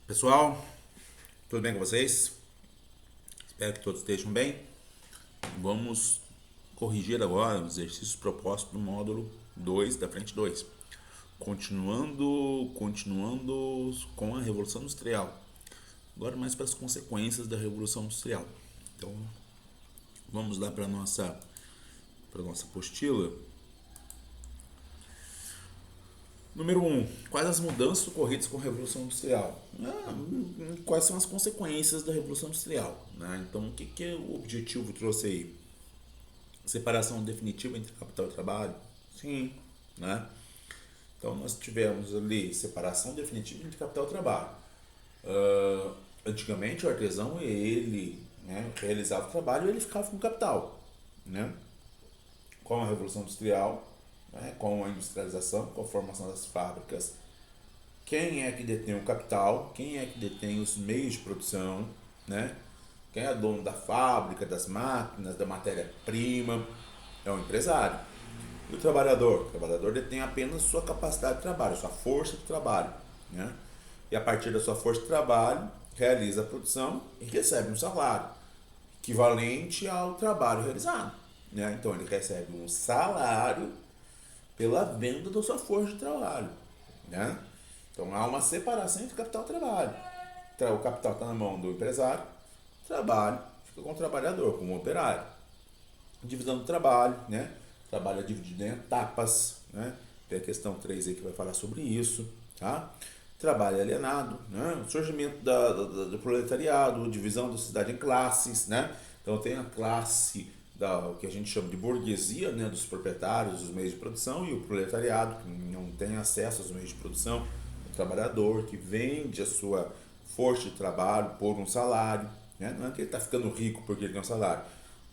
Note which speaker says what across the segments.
Speaker 1: Pessoal, tudo bem com vocês? Espero que todos estejam bem. Vamos corrigir agora os exercícios propostos do módulo 2 da frente 2. Continuando com a Revolução Industrial. Agora mais para as consequências da Revolução Industrial. Então, vamos lá para a nossa apostila. Número 1. Quais as mudanças ocorridas com a Revolução Industrial? Quais são as consequências da Revolução Industrial? Né? Então, o que o objetivo trouxe aí? Separação definitiva entre capital e trabalho? Sim. Né? Então, nós tivemos ali separação definitiva entre capital e trabalho. Antigamente, o artesão, ele realizava o trabalho e ele ficava com o capital. Né? Com a Revolução Industrial, com a industrialização, com a formação das fábricas, quem é que detém o capital, quem é que detém os meios de produção, né? Quem é dono da fábrica, das máquinas, da matéria-prima, é o empresário. E o trabalhador detém apenas sua capacidade de trabalho, sua força de trabalho, né? E a partir da sua força de trabalho, realiza a produção e recebe um salário equivalente ao trabalho realizado, né? Então ele recebe um salário pela venda da sua força de trabalho, né? Então há uma separação entre capital e trabalho. Então, o capital está na mão do empresário, o trabalho fica com o trabalhador, com o operário. Divisão do trabalho, né? Trabalho é dividido em etapas, né? Tem a questão 3 aí que vai falar sobre isso, tá? Trabalho alienado, né? O surgimento do proletariado, divisão da sociedade em classes, né? Então tem a classe o que a gente chama de burguesia, né, dos proprietários dos meios de produção, e o proletariado, que não tem acesso aos meios de produção, o trabalhador que vende a sua força de trabalho por um salário, né? Não é que ele está ficando rico porque ele tem um salário.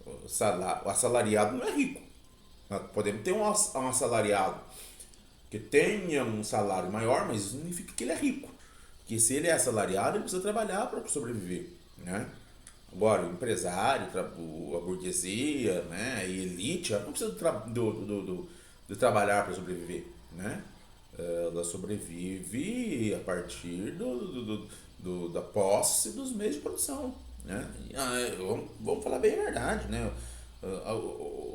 Speaker 1: O assalariado não é rico. Nós podemos ter um assalariado que tenha um salário maior, mas isso não significa que ele é rico. Porque se ele é assalariado, ele precisa trabalhar para sobreviver, né? Agora, o empresário, a burguesia, né, a elite, ela não precisa de trabalhar para sobreviver, né? Ela sobrevive a partir da posse dos meios de produção, né? Vamos falar bem a verdade, né?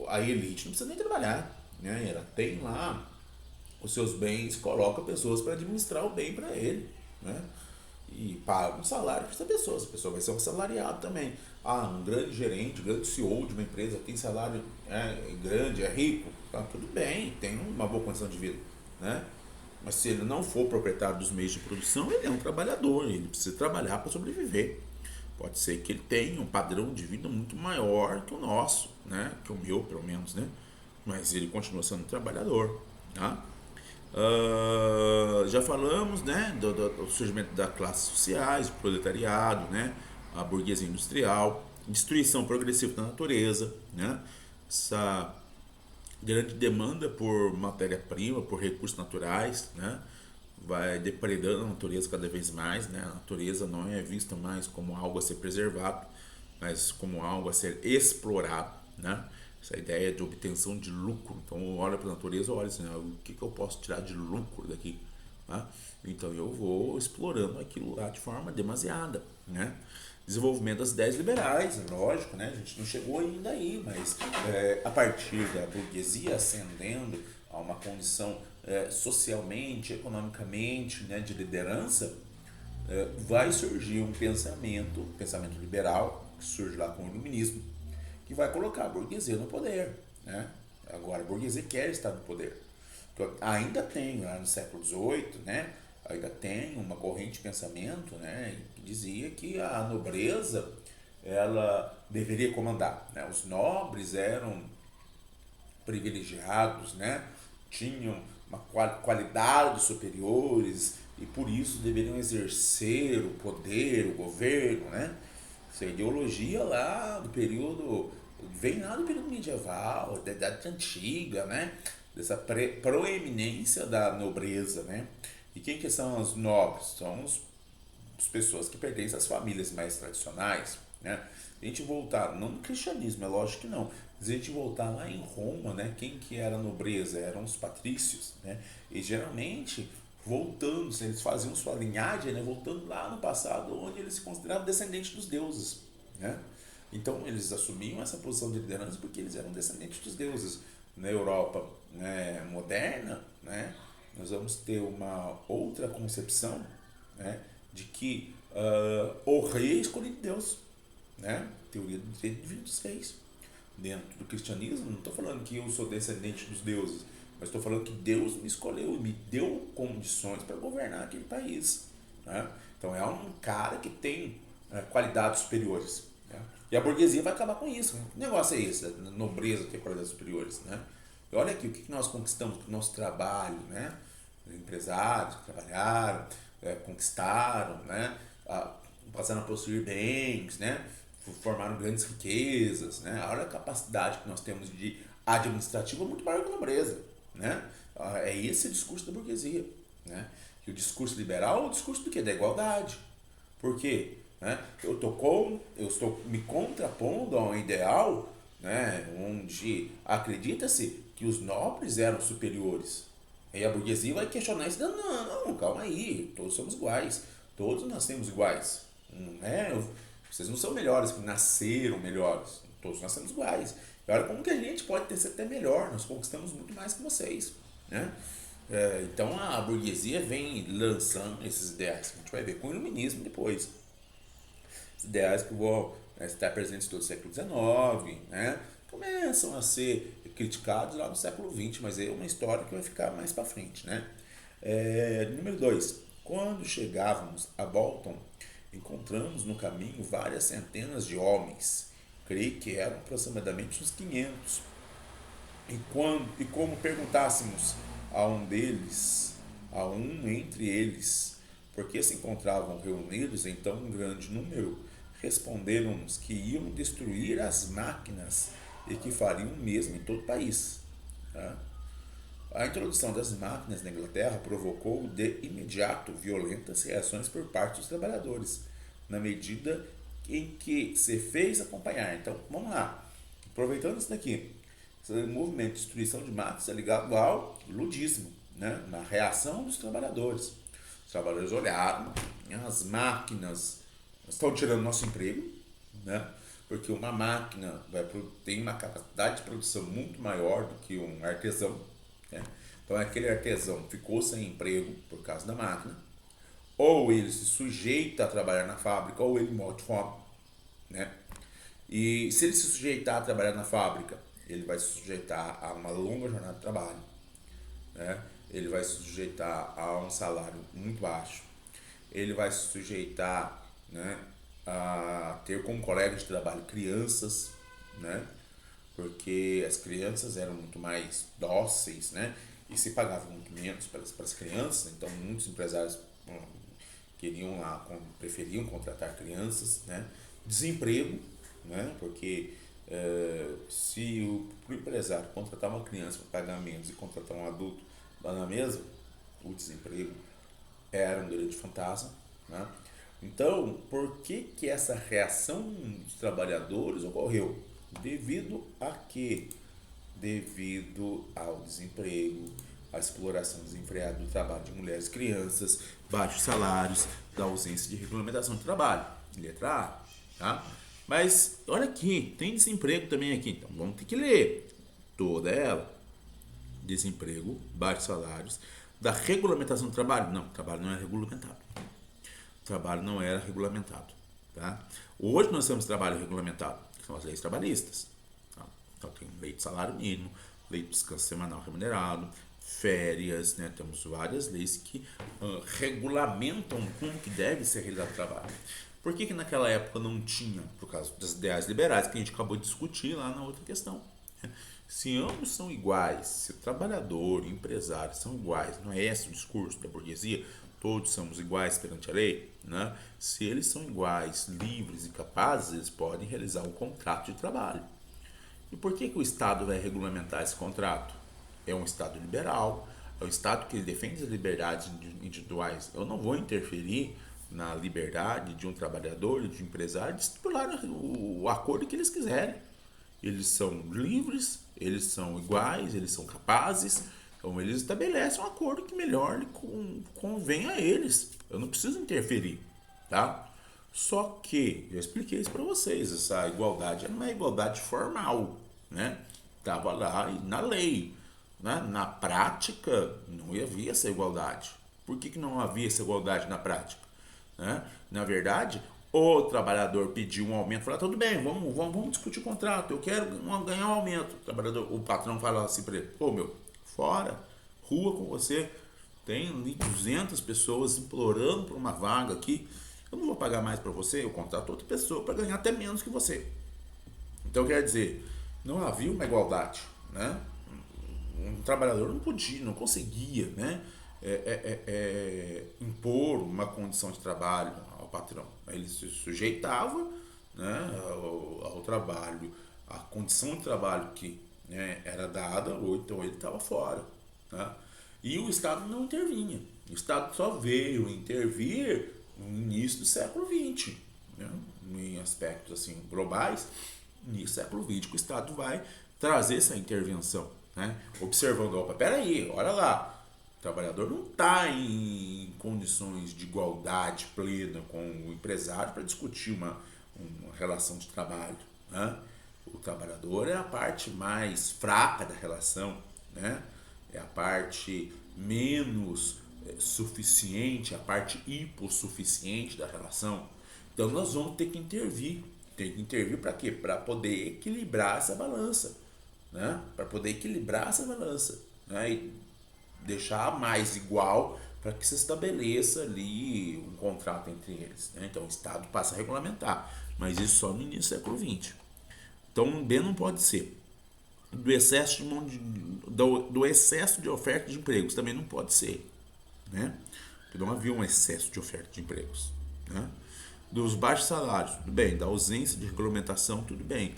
Speaker 1: A elite não precisa nem trabalhar, né? Ela tem lá os seus bens, coloca pessoas para administrar o bem para ele, né? E paga um salário para essa pessoa. Essa pessoa vai ser um assalariado também. Um grande gerente, um grande CEO de uma empresa tem salário grande, é rico, tá tudo bem, tem uma boa condição de vida, né? Mas se ele não for proprietário dos meios de produção, ele é um trabalhador, ele precisa trabalhar para sobreviver. Pode ser que ele tenha um padrão de vida muito maior que o nosso, né? Que o meu, pelo menos, né? Mas ele continua sendo um trabalhador, tá? Já falamos, né, do surgimento das classes sociais, o proletariado, né, a burguesia industrial, destruição progressiva da natureza, né, essa grande demanda por matéria-prima, por recursos naturais, né, vai depredando a natureza cada vez mais, né, a natureza não é vista mais como algo a ser preservado, mas como algo a ser explorado, né. Essa ideia de obtenção de lucro. Então, olha para a natureza, olha assim, o que eu posso tirar de lucro daqui? Tá? Então, eu vou explorando aquilo lá de forma demasiada, né? Desenvolvimento das ideias liberais, lógico, né? A gente não chegou ainda aí, mas a partir da burguesia ascendendo a uma condição socialmente, economicamente, né, de liderança, vai surgir um pensamento liberal, que surge lá com o iluminismo, que vai colocar a burguesia no poder, né? Agora, a burguesia quer estar no poder. Ainda tem, lá no século XVIII, né? Ainda tem uma corrente de pensamento, né, que dizia que a nobreza ela deveria comandar, né? Os nobres eram privilegiados, né? Tinham uma qualidades superiores e por isso deveriam exercer o poder, o governo, né? Essa ideologia lá do período vem lá do período medieval, da Idade Antiga, né? Dessa proeminência da nobreza, né? E quem que são os nobres? São as pessoas que pertencem às famílias mais tradicionais, né? Se a gente voltar, não no cristianismo, é lógico que não, mas a gente voltar lá em Roma, né? Quem que era a nobreza? Eram os patrícios, né? E geralmente voltando, eles faziam sua linhagem, né, voltando lá no passado, onde eles se consideravam descendentes dos deuses, né? Então eles assumiam essa posição de liderança porque eles eram descendentes dos deuses. Na Europa, né, moderna, né, nós vamos ter uma outra concepção, né, de que o rei é escolhido de Deus, né? Teoria do direito divino dos reis. Dentro do cristianismo, não estou falando que eu sou descendente dos deuses, mas estou falando que Deus me escolheu e me deu condições para governar aquele país, né? Então é um cara que tem qualidades superiores, né? E a burguesia vai acabar com isso. Que negócio é esse? A nobreza ter qualidades superiores, né? E olha aqui, o que nós conquistamos com o nosso trabalho, né? Os empresários que trabalharam, conquistaram, né? Passaram a possuir bens, né? Formaram grandes riquezas, né? Olha a capacidade que nós temos de administrativa muito maior que a nobreza, né? É esse o discurso da burguesia, né? E o discurso liberal é o discurso do quê? Da igualdade. Por quê? Né? Eu estou me contrapondo a um ideal, né, onde acredita-se que os nobres eram superiores. E a burguesia vai questionar isso. Não, calma aí, todos somos iguais. Todos nascemos iguais. Não é, vocês não são melhores, que nasceram melhores. Todos nascemos iguais. E olha como que a gente pode ter sido até melhor. Nós conquistamos muito mais que vocês, né? Então a burguesia vem lançando esses ideais. A gente vai ver com o iluminismo depois. Ideais que vão estar presentes todo o século XIX, né? Começam a ser criticados lá no século XX, mas é uma história que vai ficar mais para frente, né? Número 2. Quando chegávamos a Bolton, encontramos no caminho várias centenas de homens. Creio que eram aproximadamente uns 500. E como perguntássemos a um entre eles, por que se encontravam reunidos em tão grande número, responderam-nos que iam destruir as máquinas e que fariam o mesmo em todo o país. Tá? A introdução das máquinas na Inglaterra provocou de imediato violentas reações por parte dos trabalhadores, na medida em que se fez acompanhar. Então, vamos lá. Aproveitando isso daqui, esse movimento de destruição de máquinas é ligado ao ludismo, né? Na reação dos trabalhadores. Os trabalhadores olharam, as máquinas estão tirando nosso emprego, né? Porque uma máquina tem uma capacidade de produção muito maior do que um artesão, né? Então aquele artesão ficou sem emprego por causa da máquina, ou ele se sujeita a trabalhar na fábrica, ou ele morre de fome, né? E se ele se sujeitar a trabalhar na fábrica, ele vai se sujeitar a uma longa jornada de trabalho, né? Ele vai se sujeitar a um salário muito baixo, ele vai se sujeitar, né, a ter como colega de trabalho crianças, né? Porque as crianças eram muito mais dóceis, né? E se pagava muito menos para as crianças, então muitos empresários preferiam contratar crianças, né? Desemprego, né? Porque se o empresário contratar uma criança para pagar menos e contratar um adulto lá na mesa, o desemprego era um grande fantasma, né? Então, por que essa reação dos trabalhadores ocorreu? Devido a quê? Devido ao desemprego, à exploração desenfreada do trabalho de mulheres e crianças, baixos salários, da ausência de regulamentação de trabalho. Letra A, tá? Mas, olha aqui, tem desemprego também aqui, então vamos ter que ler toda ela. Desemprego, baixos salários, da regulamentação do trabalho. Não, o trabalho não é regulamentado. O trabalho não era regulamentado, tá? Hoje nós temos trabalho regulamentado, que são as leis trabalhistas. Tá? Então tem lei de salário mínimo, lei de descanso semanal remunerado, férias, né? Temos várias leis que regulamentam como que deve ser realizado o trabalho. Por que naquela época não tinha? Por causa das ideais liberais que a gente acabou de discutir lá na outra questão. Se ambos são iguais, se o trabalhador e o empresário são iguais, não é esse o discurso da burguesia? Todos somos iguais perante a lei, né? Se eles são iguais, livres e capazes, eles podem realizar um contrato de trabalho. E por que o Estado vai regulamentar esse contrato? É um Estado liberal, é um Estado que defende as liberdades individuais. Eu não vou interferir na liberdade de um trabalhador e de um empresário de estipular o acordo que eles quiserem. Eles são livres, eles são iguais, eles são capazes, Então eles estabelecem um acordo que melhor convém a eles. Eu não preciso interferir, tá? Só que, eu expliquei isso para vocês, essa igualdade não é igualdade formal, né? Tava lá na lei, né? Na prática não havia essa igualdade. Por que não havia essa igualdade na prática? Né? Na verdade, o trabalhador pediu um aumento, falou, tudo bem, vamos discutir o contrato, eu quero ganhar um aumento. O patrão fala assim para ele, pô meu, fora, rua com você, tem ali 200 pessoas implorando por uma vaga aqui, eu não vou pagar mais para você, eu contrato outra pessoa para ganhar até menos que você. Então quer dizer, não havia uma igualdade, né? Um trabalhador não podia, não conseguia, né? Impor uma condição de trabalho ao patrão. Ele se sujeitava, né, ao trabalho, à condição de trabalho que, né, era dada, ou então ele estava fora. Né? E o Estado não intervinha. O Estado só veio intervir no início do século XX, né? Em aspectos assim, globais. No início do século XX, que o Estado vai trazer essa intervenção. Né? Observando, opa, peraí, olha lá, o trabalhador não está em condições de igualdade plena com o empresário para discutir uma relação de trabalho. Né? O trabalhador é a parte mais fraca da relação, né? É a parte menos suficiente, a parte hipossuficiente da relação. Então nós vamos ter que intervir. Tem que intervir para quê? Para poder equilibrar essa balança. Né? Para poder equilibrar essa balança. Né? E deixar mais igual para que se estabeleça ali um contrato entre eles. Né? Então o Estado passa a regulamentar, mas isso só no início do século XX. Então B não pode ser. Do excesso do excesso de oferta de empregos também não pode ser. Né? Porque não havia um excesso de oferta de empregos. Né? Dos baixos salários, tudo bem. Da ausência de regulamentação, tudo bem.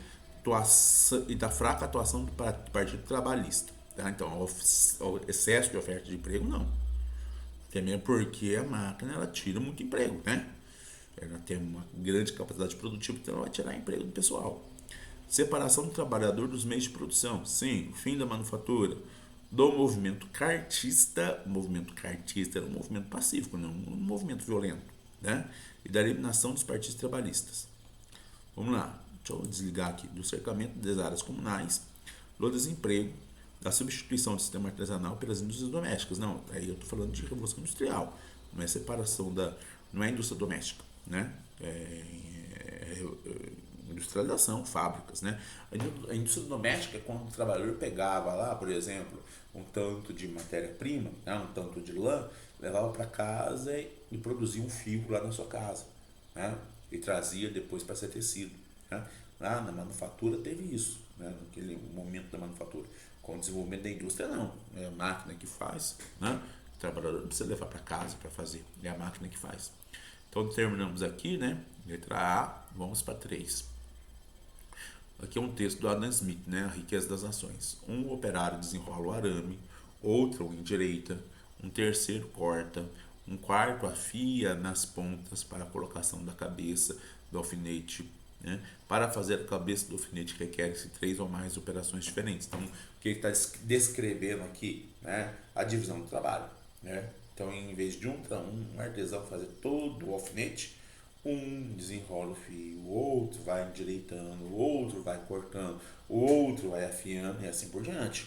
Speaker 1: E da fraca atuação do Partido Trabalhista. Tá? Então, o excesso de oferta de emprego, não. Também porque a máquina ela tira muito emprego, né? Ela tem uma grande capacidade produtiva, então ela vai tirar emprego do pessoal. Separação do trabalhador dos meios de produção. Sim, o fim da manufatura. Do movimento cartista. O movimento cartista era um movimento pacífico, não um movimento violento. Né? E da eliminação dos partidos trabalhistas. Vamos lá. Deixa eu desligar aqui. Do cercamento das áreas comunais. Do desemprego. Da substituição do sistema artesanal pelas indústrias domésticas. Não, aí eu estou falando de revolução industrial. Não é separação da... Não é indústria doméstica, né? Industrialização, fábricas, né? A indústria doméstica é quando o trabalhador pegava lá, por exemplo, um tanto de matéria-prima, né? Um tanto de lã, levava para casa e produzia um fio lá na sua casa, né? E trazia depois para ser tecido. Né? Lá na manufatura teve isso, né? Naquele momento da manufatura. Com o desenvolvimento da indústria, não. É a máquina que faz, né? O trabalhador não precisa levar para casa para fazer, é a máquina que faz. Então terminamos aqui, né? Letra A, vamos para 3. Aqui é um texto do Adam Smith, né? A riqueza das nações. Um operário desenrola o arame, outro o endireita, um terceiro corta, um quarto afia nas pontas para a colocação da cabeça do alfinete. Né? Para fazer a cabeça do alfinete requer-se 3 ou mais operações diferentes. Então, o que ele está descrevendo aqui? Né? A divisão do trabalho. Né? Então, em vez de um artesão fazer todo o alfinete, um desenrola o fio, o outro vai endireitando, o outro vai cortando, o outro vai afiando e assim por diante.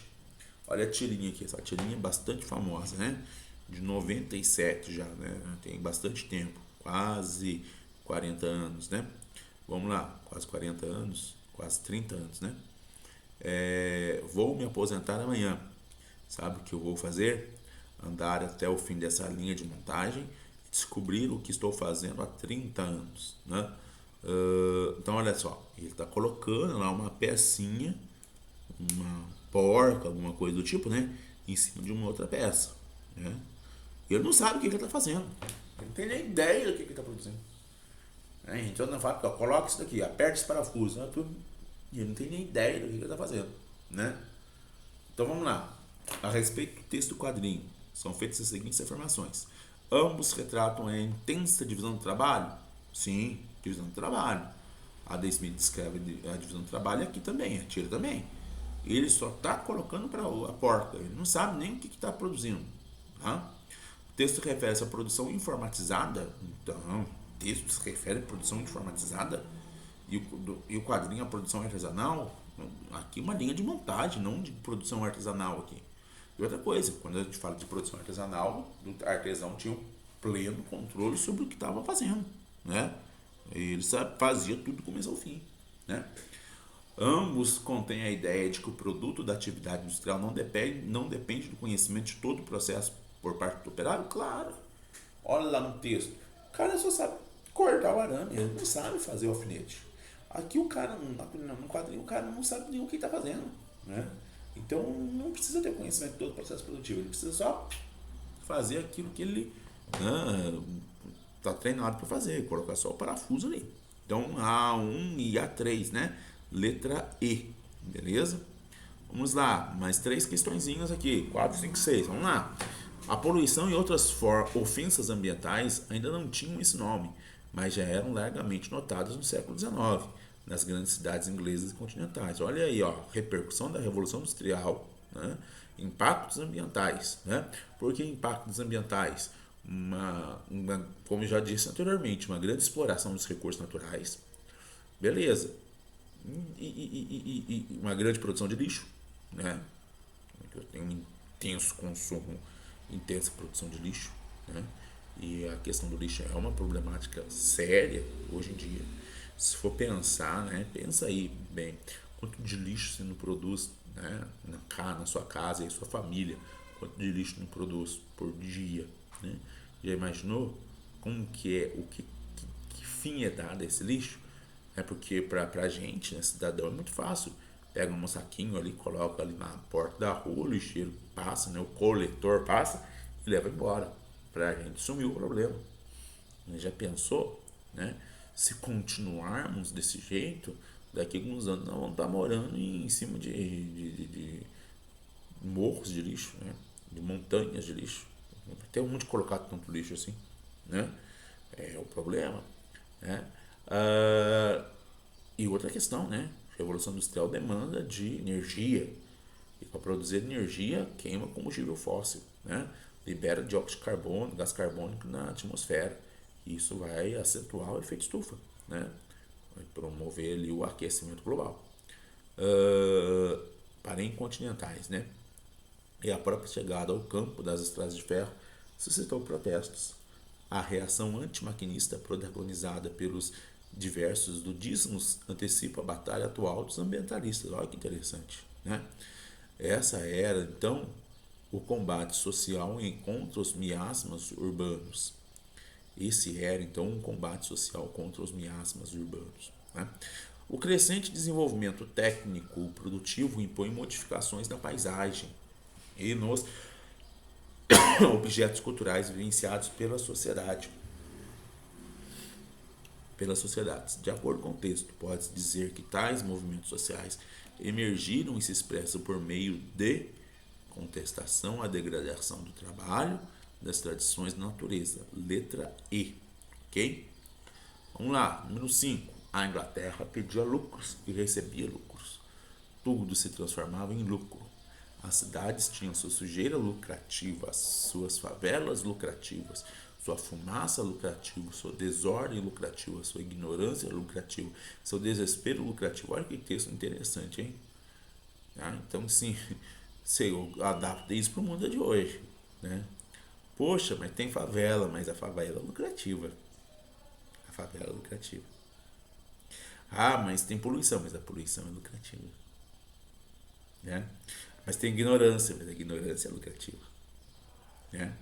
Speaker 1: Olha a tirinha aqui, essa tirinha é bastante famosa, né? De 97 já, né? Tem bastante tempo, quase 40 anos, né? Vamos lá, quase 40 anos, quase 30 anos, né? Vou me aposentar amanhã. Sabe o que eu vou fazer? Andar até o fim dessa linha de montagem, descobrir o que estou fazendo há 30 anos, né? Então, olha só, ele está colocando lá uma pecinha, uma porca, alguma coisa do tipo, né? Em cima de uma outra peça, né? E ele não sabe o que ele está fazendo. Ele não tem nem ideia do que ele está produzindo. A gente anda na fábrica, coloca isso daqui, aperta esse parafuso, né? E ele não tem nem ideia do que ele está fazendo, né? Então vamos lá. A respeito do texto do quadrinho, são feitas as seguintes afirmações. Ambos retratam a intensa divisão do trabalho? Sim, divisão do trabalho. A Adam Smith descreve a divisão do trabalho aqui também, a tira também. Ele só está colocando para a porta, ele não sabe nem o que está produzindo. Tá? O texto refere-se à produção informatizada, então, o texto se refere à produção informatizada e o quadrinho à produção artesanal. Aqui uma linha de montagem, não de produção artesanal aqui. E outra coisa, quando a gente fala de produção artesanal, o artesão tinha um pleno controle sobre o que estava fazendo, né? Ele fazia tudo do começo ao fim, né? Ambos contêm a ideia de que o produto da atividade industrial não depende do conhecimento de todo o processo por parte do operário. Claro, olha lá no texto, o cara só sabe cortar o arame, ele não sabe fazer o alfinete. Aqui o cara, no quadrinho, o cara não sabe nem o que está fazendo, né? Então não precisa ter conhecimento de todo o processo produtivo, ele precisa só fazer aquilo que ele está treinado para fazer, colocar só o parafuso ali. Então A1 e A3, né? Letra E, beleza? Vamos lá, mais 3 questõezinhas aqui, 4, 5, 6, vamos lá. A poluição e outras ofensas ambientais ainda não tinham esse nome, mas já eram largamente notadas no século XIX, nas grandes cidades inglesas e continentais. Olha aí, ó, repercussão da Revolução Industrial, né? Impactos ambientais, né? Por que impactos ambientais? Como eu já disse anteriormente, uma grande exploração dos recursos naturais, beleza, e uma grande produção de lixo, né? Eu tenho um intenso consumo, intensa produção de lixo, né? E a questão do lixo é uma problemática séria hoje em dia. Se for pensar, né? Pensa aí bem, quanto de lixo você não produz, né? Na sua casa e sua família, quanto de lixo não produz por dia, né? Já imaginou como que é, que fim é dado a esse lixo? É porque pra gente, né, cidadão, é muito fácil. Pega um saquinho ali, coloca ali na porta da rua, o lixeiro passa, né, o coletor passa e leva embora. Pra gente sumiu o problema. Mas já pensou, né? Se continuarmos desse jeito, daqui a alguns anos nós vamos estar morando em cima de morros de lixo, né? De montanhas de lixo. Não vai ter onde colocar tanto lixo assim, né? É o problema, né? E outra questão, né? A Revolução Industrial demanda de energia. E para produzir energia, queima combustível fóssil, né? Libera dióxido de carbono, gás carbônico na atmosfera. E isso vai acentuar o efeito estufa, né? Vai promover ali o aquecimento global. Parem continentais, né? E a própria chegada ao campo das estradas de ferro suscitou protestos. A reação antimaquinista protagonizada pelos diversos ludismos antecipa a batalha atual dos ambientalistas. Olha que interessante, né? Essa era, então, o combate social contra os miasmas urbanos. Esse era, então, um combate social contra os miasmas urbanos, né? O crescente desenvolvimento técnico produtivo impõe modificações na paisagem e nos objetos culturais vivenciados pela sociedade. Pelas sociedades. De acordo com o texto, pode-se dizer que tais movimentos sociais emergiram e se expressam por meio de contestação à degradação do trabalho, das tradições da natureza. Letra E. Ok? Vamos lá. Número 5. A Inglaterra pedia lucros e recebia lucros. Tudo se transformava em lucro. As cidades tinham sua sujeira lucrativa, suas favelas lucrativas, sua fumaça lucrativa, sua desordem lucrativa, sua ignorância lucrativa, seu desespero lucrativo. Olha que texto interessante, hein? Então, sim, se eu adapto isso para o mundo de hoje, né? Poxa, mas tem favela, mas a favela é lucrativa. A favela é lucrativa. Ah, mas tem poluição, mas a poluição é lucrativa, né? Mas tem ignorância, mas a ignorância é lucrativa, né?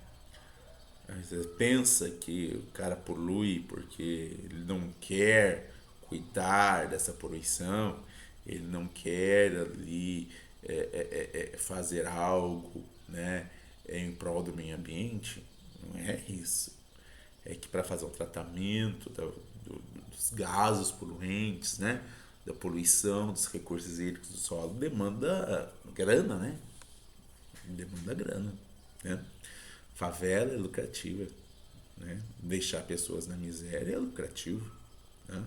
Speaker 1: Você pensa que o cara polui porque ele não quer cuidar dessa poluição, ele não quer ali fazer algo, né, em prol do meio ambiente. Não é isso. É que para fazer um tratamento dos gases poluentes, né, da poluição, dos recursos hídricos do solo, demanda grana, né? Demanda grana, né? Favela é lucrativa, né? Deixar pessoas na miséria é lucrativo, né?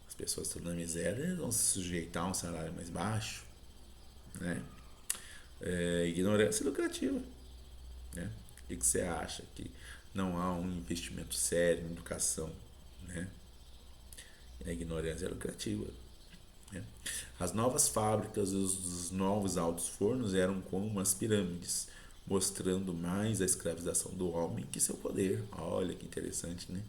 Speaker 1: As pessoas estão na miséria vão se sujeitar a um salário mais baixo, né? Ignorância lucrativa, né? O que você acha que não há um investimento sério em educação, né? A ignorância é lucrativa, né? As novas fábricas e os novos altos fornos eram como as pirâmides, mostrando mais a escravização do homem que seu poder. Olha que interessante, né?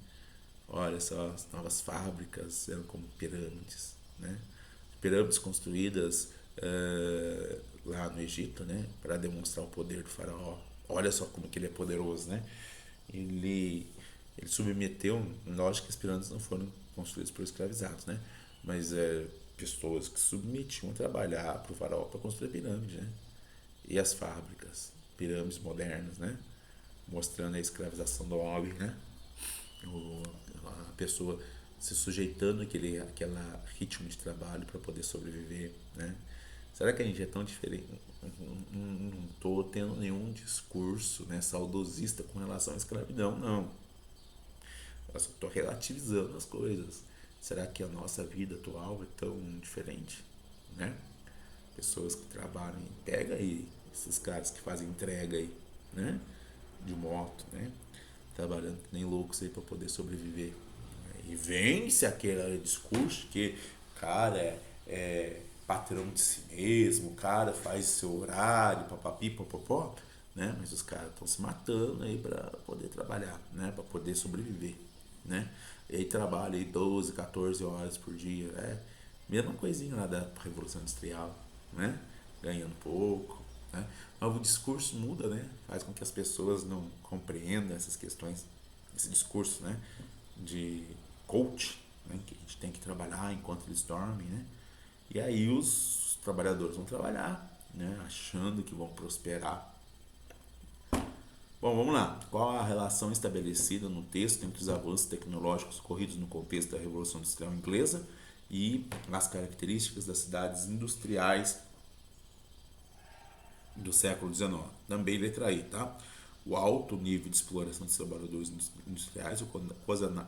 Speaker 1: Olha só, as novas fábricas eram como pirâmides, né? Pirâmides construídas lá no Egito, né? Para demonstrar o poder do faraó. Olha só como que ele é poderoso, né? Ele, ele submeteu, lógico que as pirâmides não foram construídas por escravizados, né? Mas pessoas que submetiam a trabalhar para o faraó para construir a pirâmide, né? E as fábricas, pirâmides modernas, né? Mostrando a escravização do homem, né? A pessoa se sujeitando àquela ritmo de trabalho para poder sobreviver, né? Será que a gente é tão diferente? Não estou tendo nenhum discurso, né, saudosista com relação à escravidão, não. Eu só estou relativizando as coisas. Será que a nossa vida atual é tão diferente, né? Pessoas que trabalham, pega aí esses caras que fazem entrega aí, né? De moto, né? Trabalhando que nem loucos aí para poder sobreviver. E vence aquele discurso que cara é patrão de si mesmo, o cara faz seu horário, papapi, popopó, né? Mas os caras estão se matando aí para poder trabalhar, né? Para poder sobreviver, né? E aí trabalha aí 12, 14 horas por dia, mesma coisinha lá da Revolução Industrial, né? Ganhando pouco, né? Mas o discurso muda, né? Faz com que as pessoas não compreendam essas questões, esse discurso, né? De coach, né? Que a gente tem que trabalhar enquanto eles dormem, né? E aí os trabalhadores vão trabalhar, né? Achando que vão prosperar. Bom, vamos lá. Qual a relação estabelecida no texto entre os avanços tecnológicos ocorridos no contexto da Revolução Industrial Inglesa e as características das cidades industriais do século XIX? Também letra I, tá? O alto nível de exploração dos trabalhadores industriais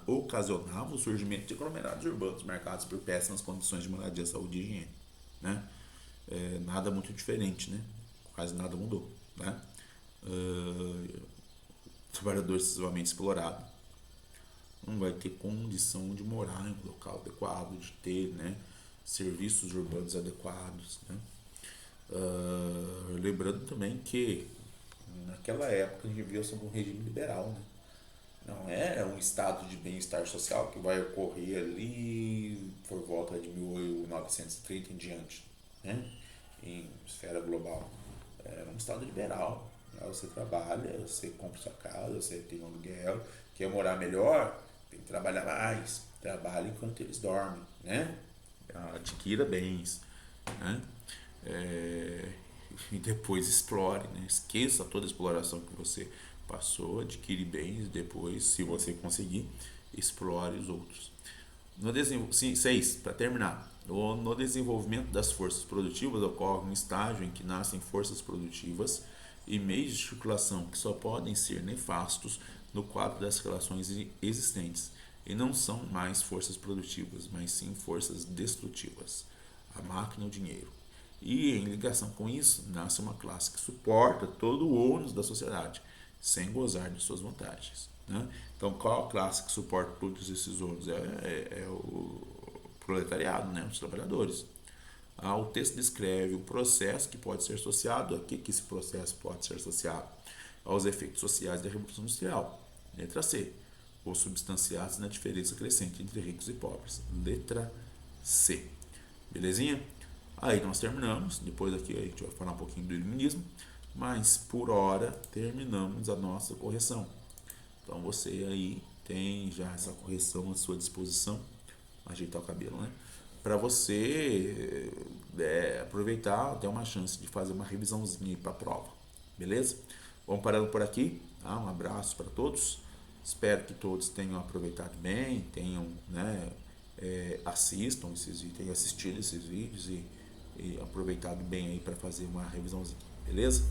Speaker 1: ocasionava o surgimento de aglomerados urbanos marcados por péssimas condições de moradia, saúde e higiene, né? Nada muito diferente, né? Quase nada mudou, né? Trabalhador excessivamente explorado não vai ter condição de morar em um local adequado, de ter, né, serviços urbanos adequados, né? Lembrando também que naquela época a gente vivia sob um regime liberal, né? Não é um estado de bem-estar social que vai ocorrer ali por volta de 1930 em diante, né? Em esfera global. É um estado liberal. Né? Você trabalha, você compra sua casa, você tem um aluguel, quer morar melhor, tem que trabalhar mais. Trabalha enquanto eles dormem, né? Adquira bens, né? É, e depois explore, né? Esqueça toda a exploração que você passou, adquire bens, depois, se você conseguir, explore os outros. No 6, para terminar, no desenvolvimento das forças produtivas ocorre um estágio em que nascem forças produtivas e meios de circulação que só podem ser nefastos no quadro das relações existentes e não são mais forças produtivas, mas sim forças destrutivas, a máquina e o dinheiro. E em ligação com isso, nasce uma classe que suporta todo o ônus da sociedade, sem gozar de suas vantagens, né? Então, qual a classe que suporta todos esses ônus? É o proletariado, né? Os trabalhadores. O texto descreve o processo que pode ser associado. A que esse processo pode ser associado? Aos efeitos sociais da Revolução Industrial. Letra C. Os substanciados na diferença crescente entre ricos e pobres. Letra C. Belezinha? Aí nós terminamos. Depois aqui a gente vai falar um pouquinho do iluminismo. Mas por hora terminamos a nossa correção. Então você aí tem já essa correção à sua disposição. Ajeitar o cabelo, né? Para você aproveitar, ter uma chance de fazer uma revisãozinha para a prova. Beleza? Vamos parando por aqui. Tá? Um abraço para todos. Espero que todos tenham aproveitado bem, tenham, né, assistam tenham assistido esses vídeos e aproveitado bem aí para fazer uma revisãozinha. Beleza?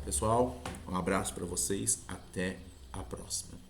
Speaker 1: Pessoal, um abraço para vocês. Até a próxima.